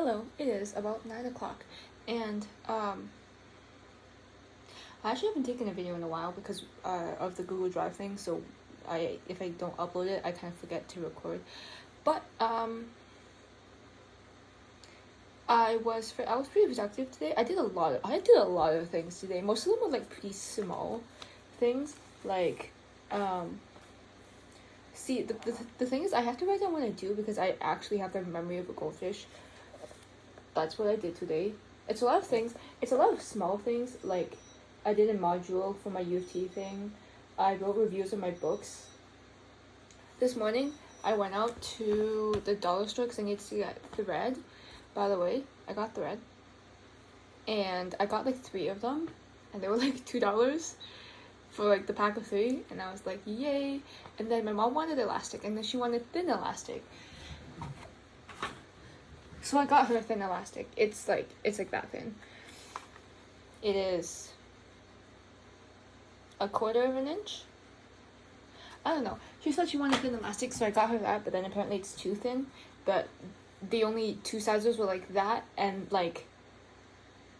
Hello, it is about 9 o'clock, and I actually haven't taken a video in a while because of the Google Drive thing, so if I don't upload it, I kind of forget to record. But I was pretty productive today. I did a lot of things today. Most of them were like pretty small things, like see, the thing is, I have to write down what I do because I actually have the memory of a goldfish. That's what I did today. It's a lot of things. It's a lot of small things, like I did a module for my U of T thing. I wrote reviews of my books. This morning, I went out to the dollar store because I needed to get thread. By the way, I got thread. And I got like 3 of them. And they were like $2 for like the pack of 3. And I was like, yay. And then my mom wanted elastic. And then she wanted thin elastic. So I got her a thin elastic. It's like that thin. It is a 1/4 of an inch. I don't know. She said she wanted thin elastic, so I got her that, but then apparently it's too thin. But the only 2 sizes were like that and like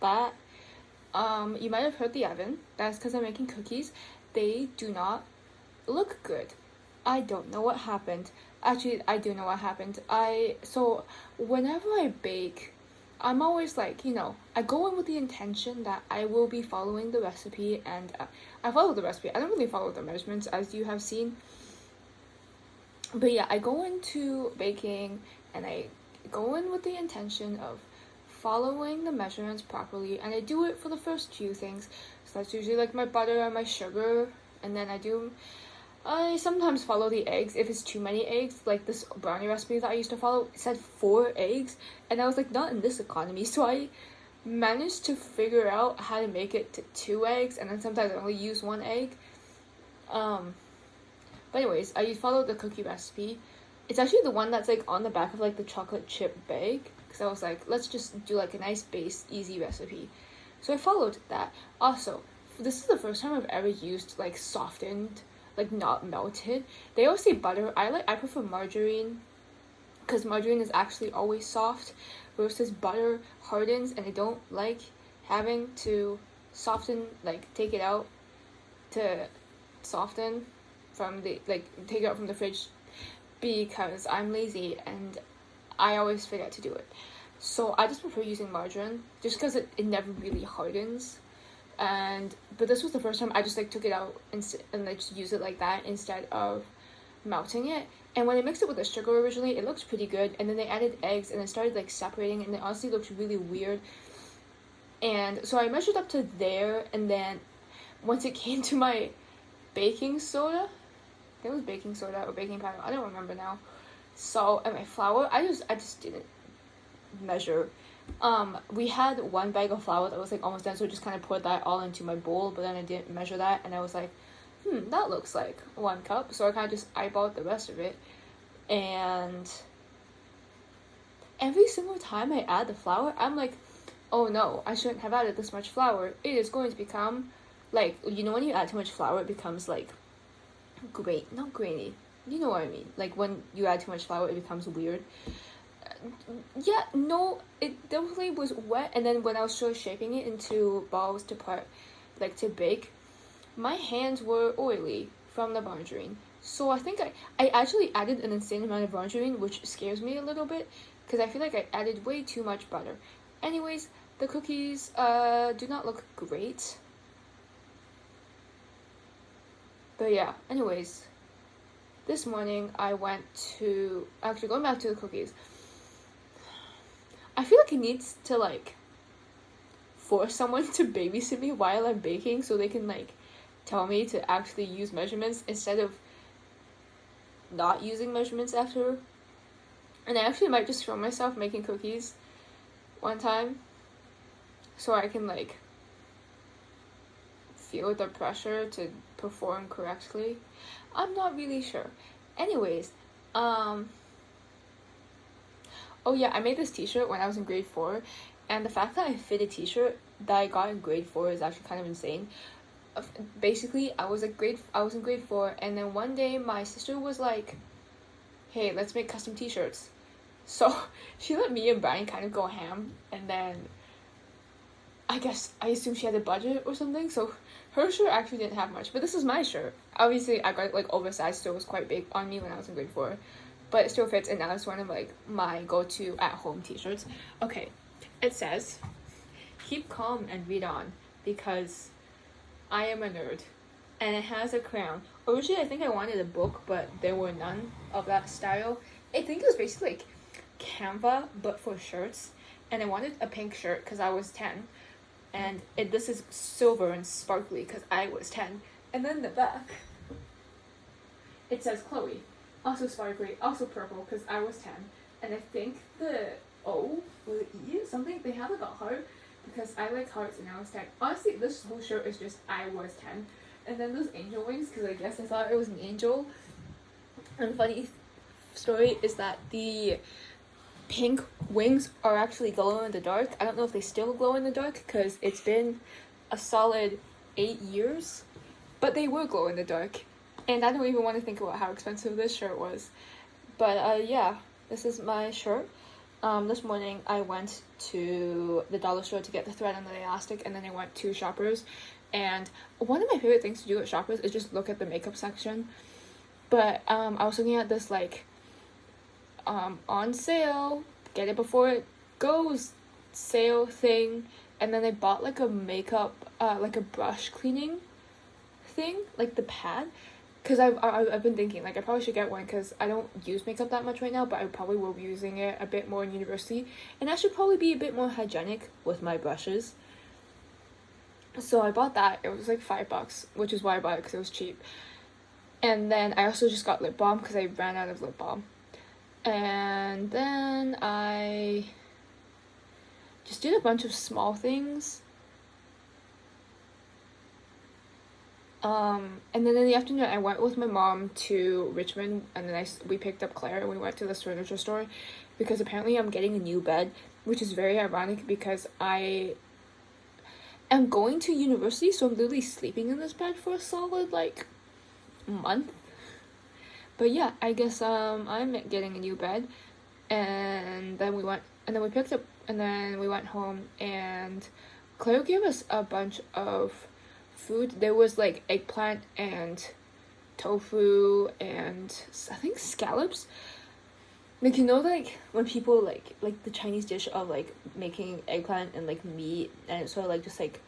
that. You might have heard the oven. That's because I'm making cookies. They do not look good. I don't know what happened. Actually, I do know what happened. So whenever I bake, I'm always like, I go in with the intention that I will be following the recipe, and I follow the recipe. I don't really follow the measurements, as you have seen. But yeah, I go into baking, and I go in with the intention of following the measurements properly, and I do it for the first few things. So that's usually like my butter and my sugar, and then I sometimes follow the eggs if it's too many eggs. Like this brownie recipe that I used to follow, it said 4 eggs, and I was like, not in this economy. So I managed to figure out how to make it to 2 eggs, and then sometimes I only use 1 egg. But anyways, I followed the cookie recipe. It's actually the one that's like on the back of like the chocolate chip bag, because I was like, let's just do like a nice base, easy recipe. So I followed that. Also, this is the first time I've ever used like softened, like not melted. They always say butter. I prefer margarine because margarine is actually always soft versus butter hardens, and I don't like having to soften, like take it out to soften from the take it out from the fridge because I'm lazy and I always forget to do it. So I just prefer using margarine just because it never really hardens. But this was the first time I just like took it out and like just use it like that instead of melting it. And when I mixed it with the sugar originally, it looked pretty good, and then they added eggs and it started like separating, and it honestly looked really weird. And so I measured up to there, and then once it came to my baking soda, it was baking soda or baking powder, I don't remember now. So, and my flour, I just didn't measure. We had 1 bag of flour that was like almost done, so I just kind of poured that all into my bowl, but then I didn't measure that, and I was like, that looks like 1 cup, so I kind of just eyeballed the rest of it. And every single time I add the flour, I'm like, oh no, I shouldn't have added this much flour. It is going to become like, when you add too much flour, it becomes like not grainy, you know what I mean, like when you add too much flour, it becomes weird. Yeah, no, it definitely was wet, and then when I was sort of shaping it into balls to bake, my hands were oily from the margarine. So I think I actually added an insane amount of margarine, which scares me a little bit, because I feel like I added way too much butter. Anyways, the cookies do not look great. But yeah, anyways, this morning I went to, actually going back to the cookies, I feel like it needs to like force someone to babysit me while I'm baking so they can like tell me to actually use measurements instead of not using measurements after. And I actually might just film myself making cookies one time so I can like feel the pressure to perform correctly. I'm not really sure. Anyways, oh yeah, I made this t-shirt when I was in grade 4, and the fact that I fit a t-shirt that I got in grade 4 is actually kind of insane. Basically, I was in grade 4, and then one day my sister was like, hey, let's make custom t-shirts. So she let me and Brian kind of go ham, and then I guess I assume she had a budget or something, so her shirt actually didn't have much. But this is my shirt. Obviously, I got it like oversized, so it was quite big on me when I was in grade 4. But it still fits, and now it's one of like my go-to at-home t-shirts. Okay, it says, "Keep calm and read on, because I am a nerd." And it has a crown. Originally, I think I wanted a book, but there were none of that style. I think it was basically like Canva, but for shirts. And I wanted a pink shirt because I was 10. And this is silver and sparkly because I was 10. And then the back, it says Chloe. Also sparkly, also purple because I was 10. And I think the O or the E, something, they have like a heart because I like hearts and I was 10. Honestly, this whole shirt is just I was 10. And then those angel wings, because I guess I thought it was an angel. And funny story is that the pink wings are actually glow in the dark. I don't know if they still glow in the dark because it's been a solid 8 years, but they were glow in the dark. And I don't even want to think about how expensive this shirt was. But yeah, this is my shirt. This morning I went to the dollar store to get the thread and the elastic, and then I went to Shoppers. And one of my favorite things to do at Shoppers is just look at the makeup section. But I was looking at this like on sale, get it before it goes sale thing, and then I bought like a makeup like a brush cleaning thing, like the pad, because I've been thinking like I probably should get one because I don't use makeup that much right now, but I probably will be using it a bit more in university, and I should probably be a bit more hygienic with my brushes. So I bought that. It was like $5, which is why I bought it, because it was cheap. And then I also just got lip balm because I ran out of lip balm. And then I just did a bunch of small things. And then in the afternoon, I went with my mom to Richmond, and then we picked up Claire, and we went to the furniture store because apparently I'm getting a new bed, which is very ironic because I am going to university, so I'm literally sleeping in this bed for a solid like month. But yeah, I guess I'm getting a new bed, and then we picked up, and then we went home, and Claire gave us a bunch of food. There was like eggplant and tofu and I think scallops. Like, you know, like when people like the Chinese dish of like making eggplant and like meat, and it sort of like just like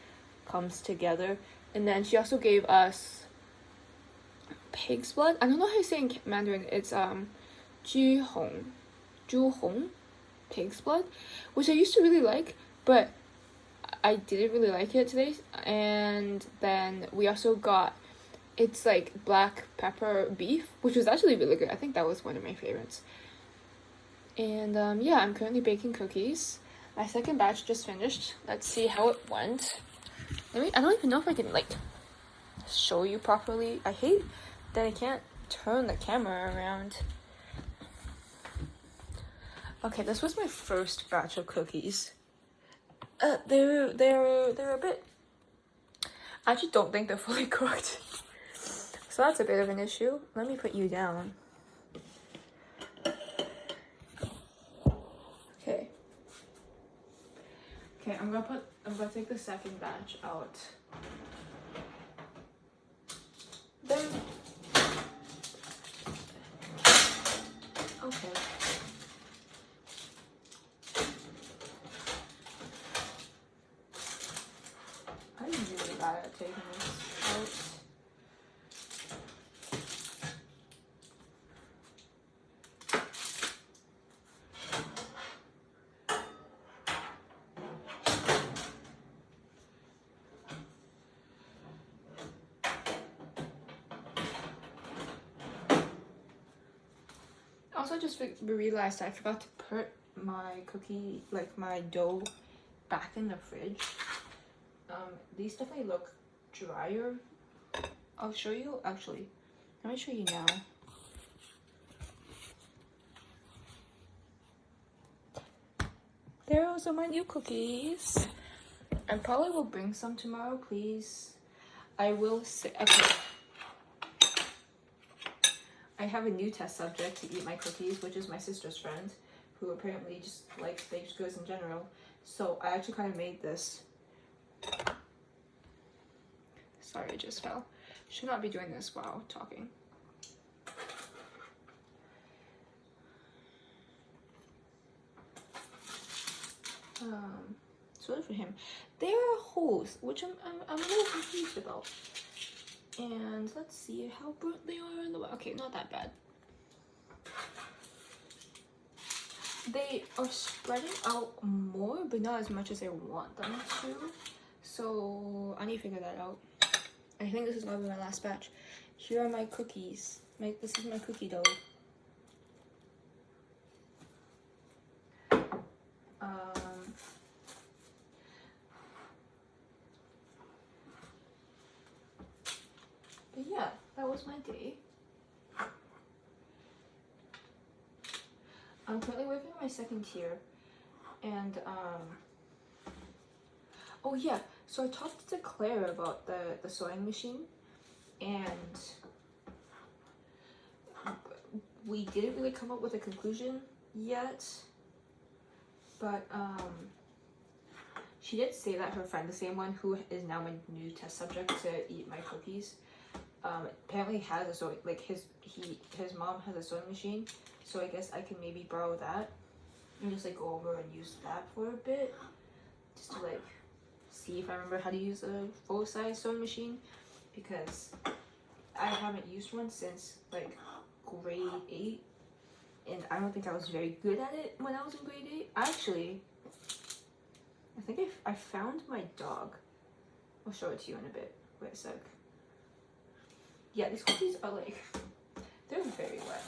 comes together. And then she also gave us pig's blood. I don't know how you say in Mandarin. It's zhu hong, pig's blood, which I used to really like, but I didn't really like it today. And then we also got, it's like black pepper beef, which was actually really good. I think that was one of my favorites. And yeah, I'm currently baking cookies. My second batch just finished. Let's see how it went. I don't even know if I can like show you properly. I hate that I can't turn the camera around. Okay, this was my first batch of cookies. They're a bit, I actually don't think they're fully cooked. So that's a bit of an issue. Let me put you down. Okay, I'm gonna take the second batch out. Then okay. I'm really bad at taking this out. Also, just realized I forgot to put my cookie, like my dough, back in the fridge. These definitely look drier. I'll show you, actually. Let me show you now. There are my new cookies. I probably will bring some tomorrow, please. I will say, okay. I have a new test subject to eat my cookies, which is my sister's friend. who apparently just likes baked goods in general. So I actually kind of made this. Sorry, it just fell. Should not be doing this while talking. So for him, there are holes, which I'm a little confused about. And let's see how burnt they are in the way. Okay, not that bad. They are spreading out more, but not as much as I want them to. So I need to figure that out. I think this is gonna be my last batch. Here are my cookies. This is my cookie dough. But yeah, that was my day. I'm currently working on my second tier, and oh yeah, so I talked to Claire about the sewing machine, and we didn't really come up with a conclusion yet, but she did say that her friend, the same one who is now my new test subject to eat my cookies, apparently has a sewing, like his mom has a sewing machine, so I guess I can maybe borrow that and just like go over and use that for a bit, just to like see if I remember how to use a full-size sewing machine, because I haven't used one since like grade 8, and I don't think I was very good at it when I was in grade 8. Actually, I think I found my dog. I'll show it to you in a bit. Wait a sec. Yeah, these cookies are like, they're very wet.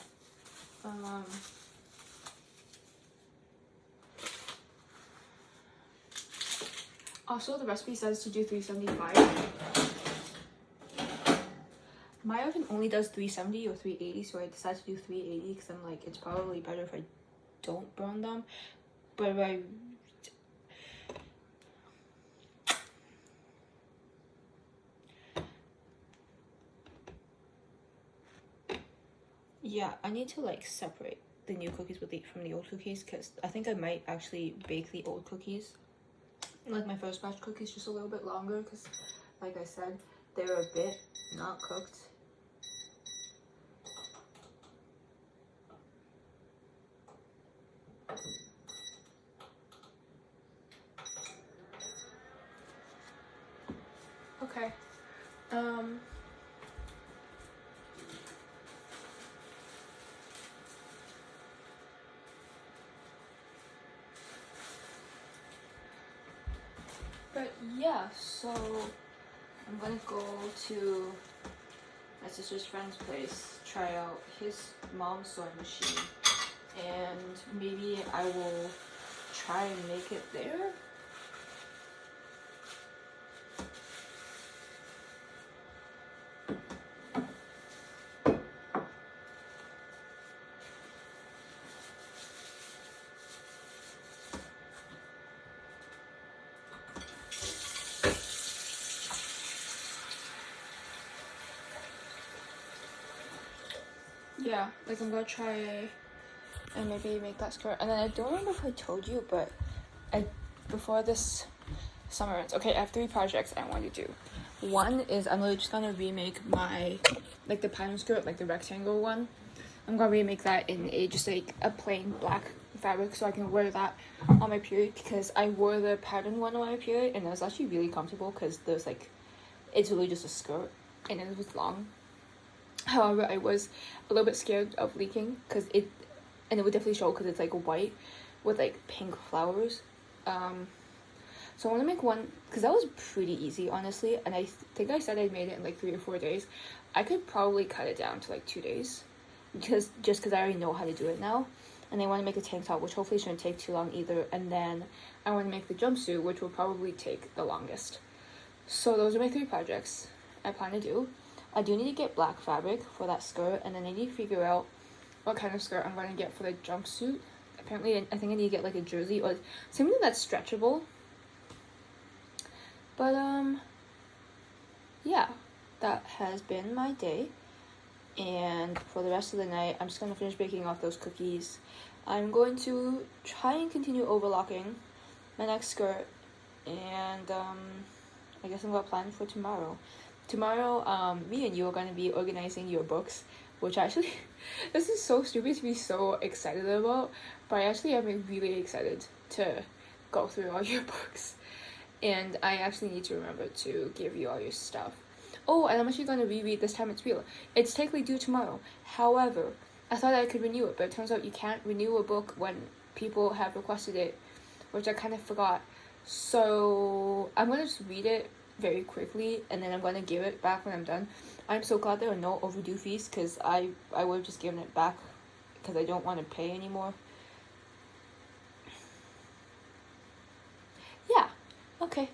Also, the recipe says to do 375. My oven only does 370 or 380, so I decided to do 380 because I'm like, it's probably better if I don't burn them. But if yeah, I need to like separate the new cookies from the old cookies, because I think I might actually bake the old cookies, like my first batch cookies, just a little bit longer, because like I said, they're a bit not cooked. Okay. But yeah, so I'm gonna go to my sister's friend's place, try out his mom's sewing machine, and maybe I will try and make it there. Yeah, like I'm gonna try and maybe make that skirt. And then I don't remember if I told you, but before this summer ends, okay, I have 3 projects I want to do. One is I'm literally just gonna remake my, like the pattern skirt, like the rectangle one. I'm gonna remake that in just like a plain black fabric, so I can wear that on my period, because I wore the pattern one on my period and it was actually really comfortable, because there's like, it's really just a skirt and it was long. However, I was a little bit scared of leaking, because it would definitely show, because it's like white with like pink flowers. So I want to make one, because that was pretty easy, honestly, and I think I said I made it in like 3 or 4 days. I could probably cut it down to like 2 days, because I already know how to do it now. And I want to make a tank top, which hopefully shouldn't take too long either. And then I want to make the jumpsuit, which will probably take the longest. So those are my 3 projects I plan to do. I do need to get black fabric for that skirt, and then I need to figure out what kind of skirt I'm going to get for the jumpsuit. Apparently, I think I need to get like a jersey or something that's stretchable. But yeah, that has been my day. And for the rest of the night, I'm just going to finish baking off those cookies. I'm going to try and continue overlocking my next skirt, and I guess I'm gonna plan for tomorrow. Tomorrow, me and you are gonna be organizing your books, which actually, this is so stupid to be so excited about, but I actually am really excited to go through all your books, and I actually need to remember to give you all your stuff. Oh, and I'm actually gonna reread This Time It's Real. It's technically due tomorrow. However, I thought I could renew it, but it turns out you can't renew a book when people have requested it, which I kind of forgot. So I'm gonna just read it very quickly, and then I'm gonna give it back when I'm done. I'm so glad there are no overdue fees, because I would have just given it back because I don't want to pay anymore. Yeah, okay.